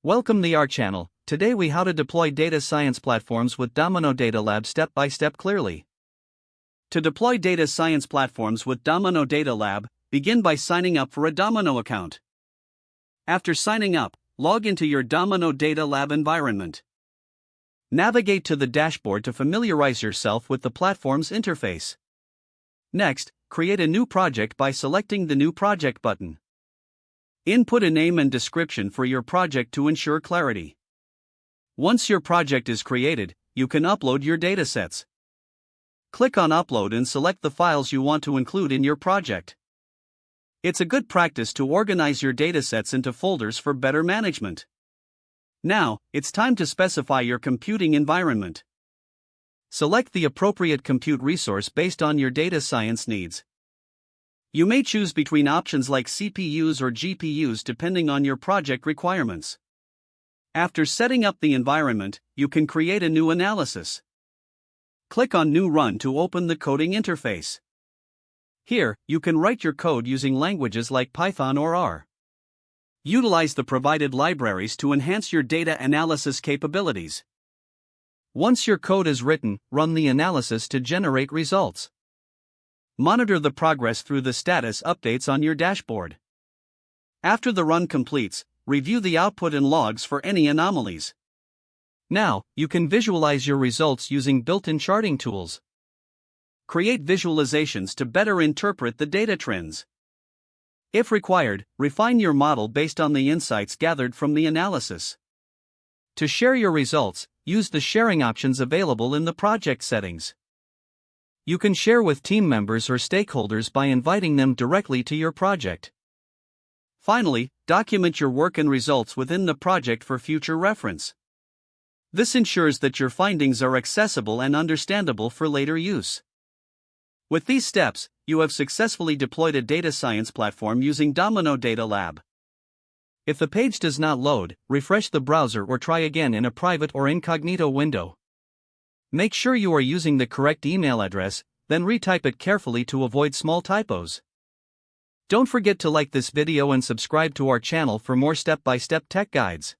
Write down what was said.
Welcome to our channel. Today we how to deploy data science platforms with Domino Data Lab step by step clearly. To deploy data science platforms with Domino Data Lab, begin by signing up for a Domino account. After signing up, log into your Domino Data Lab environment. Navigate to the dashboard to familiarize yourself with the platform's interface. Next, create a new project by selecting the New Project button. Input a name and description for your project to ensure clarity. Once your project is created, you can upload your datasets. Click on Upload and select the files you want to include in your project. It's a good practice to organize your datasets into folders for better management. Now, it's time to specify your computing environment. Select the appropriate compute resource based on your data science needs. You may choose between options like CPUs or GPUs depending on your project requirements. After setting up the environment, you can create a new analysis. Click on New Run to open the coding interface. Here, you can write your code using languages like Python or R. Utilize the provided libraries to enhance your data analysis capabilities. Once your code is written, run the analysis to generate results. Monitor the progress through the status updates on your dashboard. After the run completes, review the output and logs for any anomalies. Now, you can visualize your results using built-in charting tools. Create visualizations to better interpret the data trends. If required, refine your model based on the insights gathered from the analysis. To share your results, use the sharing options available in the project settings. You can share with team members or stakeholders by inviting them directly to your project. Finally, document your work and results within the project for future reference. This ensures that your findings are accessible and understandable for later use. With these steps, you have successfully deployed a data science platform using Domino Data Lab. If the page does not load, refresh the browser or try again in a private or incognito window. Make sure you are using the correct email address, then retype it carefully to avoid small typos. Don't forget to like this video and subscribe to our channel for more step-by-step tech guides.